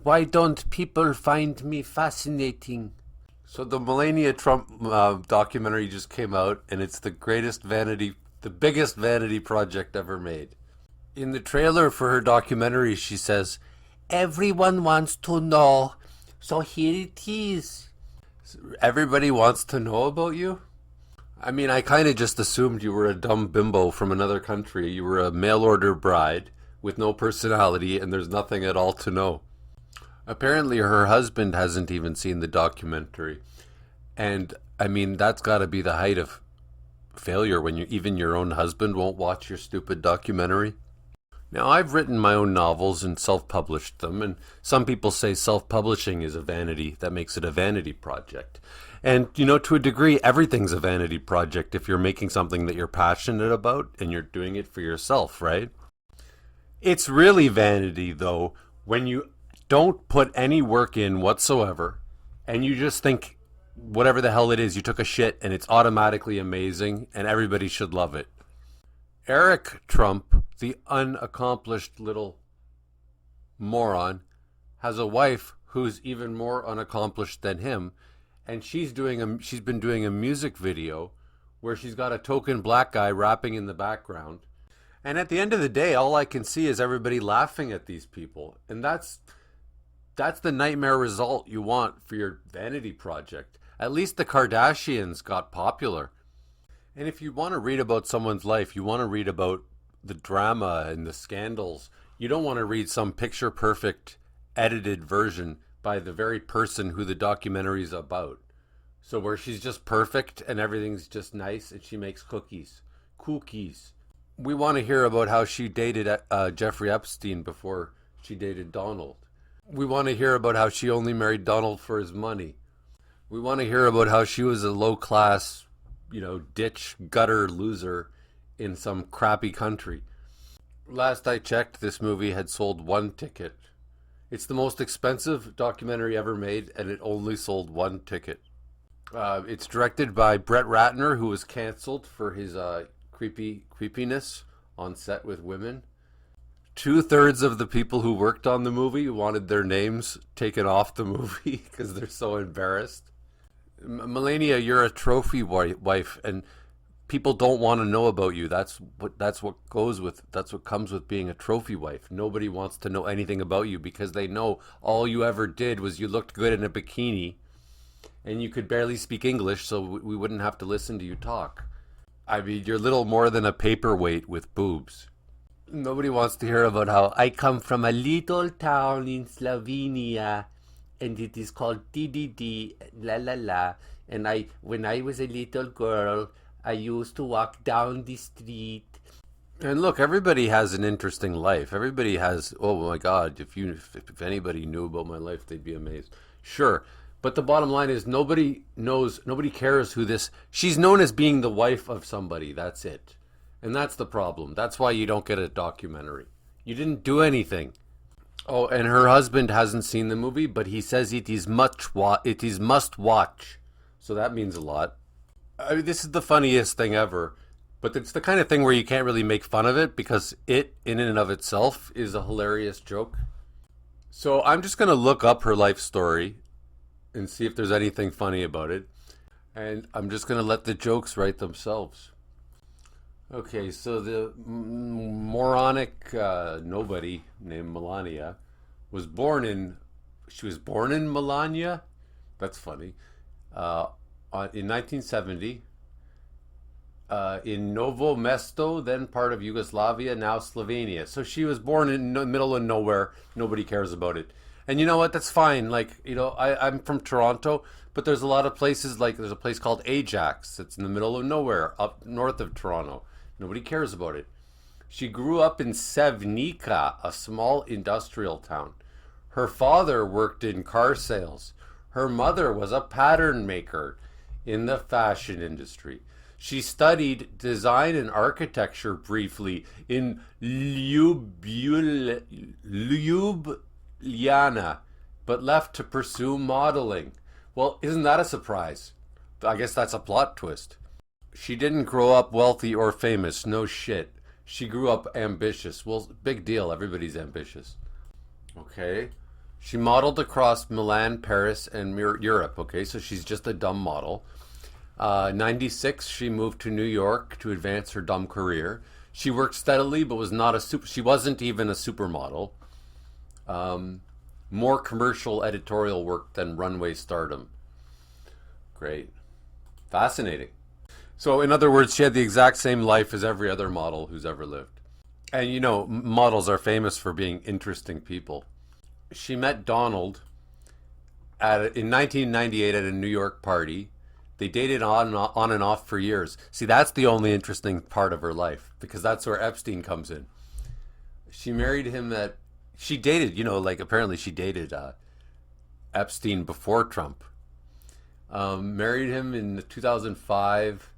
Why don't people find me fascinating? So the Melania Trump documentary just came out, and it's the biggest vanity project ever made. In the trailer for her documentary, she says, "Everyone wants to know, so here it is." Everybody wants to know about you? I mean, I kind of just assumed you were a dumb bimbo from another country. You were a mail order bride with no personality, and there's nothing at all to know. Apparently, her husband hasn't even seen the documentary. And I mean, that's got to be the height of failure when even your own husband won't watch your stupid documentary. Now, I've written my own novels and self published them, and some people say self publishing is a vanity that makes it a vanity project. And, to a degree, everything's a vanity project if you're making something that you're passionate about and you're doing it for yourself, right? It's really vanity, though, when you don't put any work in whatsoever and you just think whatever the hell it is, you took a shit and it's automatically amazing and everybody should love it. Eric Trump, the unaccomplished little moron, has a wife who's even more unaccomplished than him, and she's been doing a music video where she's got a token black guy rapping in the background. And at the end of the day, all I can see is everybody laughing at these people. And that's the nightmare result you want for your vanity project. At least the Kardashians got popular. And if you want to read about someone's life, you want to read about the drama and the scandals. You don't want to read some picture perfect edited version by the very person who the documentary is about. So where she's just perfect and everything's just nice and she makes cookies. Cookies. We want to hear about how she dated Jeffrey Epstein before she dated Donald. We want to hear about how she only married Donald for his money. We want to hear about how she was a low class, ditch gutter loser in some crappy country. Last I checked, this movie had sold one ticket. It's the most expensive documentary ever made, and it only sold one ticket. It's directed by Brett Ratner, who was canceled for his creepiness on set with women. Two-thirds of the people who worked on the movie wanted their names taken off the movie because they're so embarrassed. Melania, you're a trophy wife, and people don't want to know about you. That's what comes with being a trophy wife. Nobody wants to know anything about you because they know all you ever did was you looked good in a bikini, and you could barely speak English, so we wouldn't have to listen to you talk. I mean, you're little more than a paperweight with boobs. Nobody wants to hear about how I come from a little town in Slovenia and it is called DDD, la la la. And when I was a little girl, I used to walk down the street. And look, everybody has an interesting life. Everybody has, oh my God, if anybody knew about my life, they'd be amazed. Sure. But the bottom line is nobody cares she's known as being the wife of somebody. That's it. And that's the problem. That's why you don't get a documentary. You didn't do anything. Oh, and her husband hasn't seen the movie, but he says it is must watch. So that means a lot. I mean, this is the funniest thing ever, but it's the kind of thing where you can't really make fun of it because it, in and of itself, is a hilarious joke. So I'm just going to look up her life story and see if there's anything funny about it. And I'm just going to let the jokes write themselves. Okay, so the moronic nobody named Melania she was born in Melania? That's funny. In 1970, in Novo Mesto, then part of Yugoslavia, now Slovenia. So she was born in the middle of nowhere. Nobody cares about it. And you know what? That's fine. Like, I'm from Toronto, but there's a lot of places, like there's a place called Ajax. It's in the middle of nowhere, up north of Toronto. Nobody cares about it. She grew up in Sevnica, a small industrial town. Her father worked in car sales. Her mother was a pattern maker in the fashion industry. She studied design and architecture briefly in Ljubljana, but left to pursue modeling. Well, isn't that a surprise? I guess that's a plot twist. She didn't grow up wealthy or famous, no shit. She grew up ambitious. Well, big deal, everybody's ambitious. Okay. She modeled across Milan, Paris, and Europe. Okay, so she's just a dumb model. 96, she moved to New York to advance her dumb career. She worked steadily, but was not a super. She wasn't even a supermodel. More commercial editorial work than runway stardom. Great, fascinating. So, in other words, she had the exact same life as every other model who's ever lived. And you know, models are famous for being interesting people. She met Donald in 1998 at a New York party. They dated on and off for years. See, that's the only interesting part of her life because that's where Epstein comes in. She married him at, she dated, you know, like apparently she dated Epstein before Trump. Married him in 2005,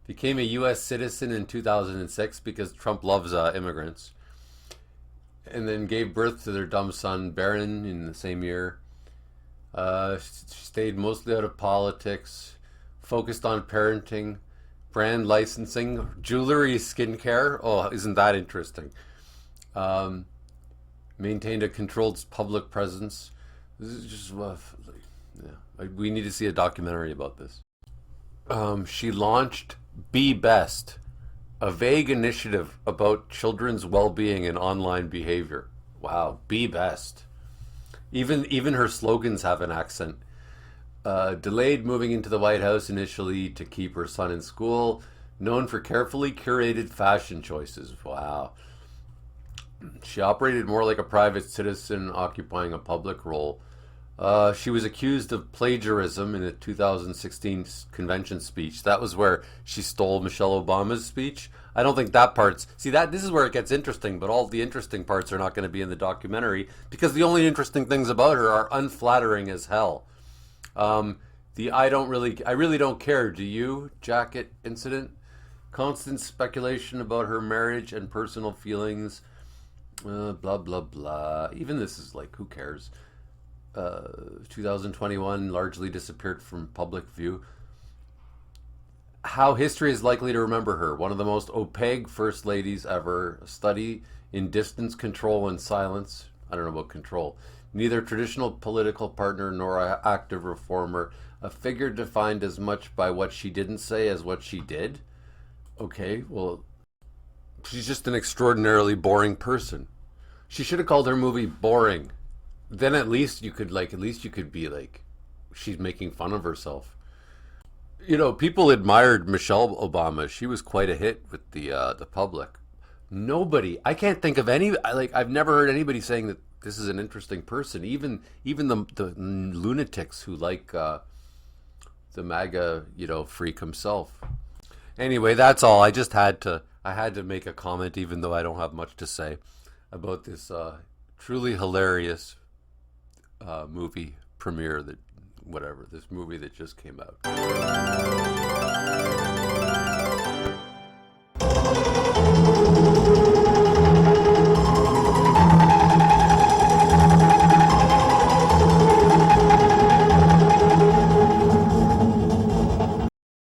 became a U.S. citizen in 2006 because Trump loves immigrants, and then gave birth to their dumb son, Barron, in the same year. She stayed mostly out of politics, focused on parenting, brand licensing, jewelry, skincare. Oh, isn't that interesting? Maintained a controlled public presence. This is just, yeah, we need to see a documentary about this. She launched Be Best, a vague initiative about children's well-being and online behavior. Wow, Be Best. Even her slogans have an accent. Delayed moving into the White House initially to keep her son in school. Known for carefully curated fashion choices. Wow. She operated more like a private citizen, occupying a public role. She was accused of plagiarism in a 2016 convention speech. That was where she stole Michelle Obama's speech. I don't think that part's... See, this is where it gets interesting, but all the interesting parts are not going to be in the documentary because the only interesting things about her are unflattering as hell. I really don't care, do you? Jacket incident. Constant speculation about her marriage and personal feelings. Blah, blah, blah. Even this is like, who cares? 2021 largely disappeared from public view. How history is likely to remember her. One of the most opaque first ladies ever. A study in distance control and silence. I don't know about control. Neither traditional political partner nor active reformer. A figure defined as much by what she didn't say as what she did. Okay, well, she's just an extraordinarily boring person. She should have called her movie Boring. Then at least you could be like, she's making fun of herself. You know, people admired Michelle Obama. She was quite a hit with the public. Nobody, I can't think of any. I've never heard anybody saying that this is an interesting person. Even the lunatics who like the MAGA, freak himself. Anyway, that's all. I had to make a comment, even though I don't have much to say about this truly hilarious movie premiere this movie that just came out.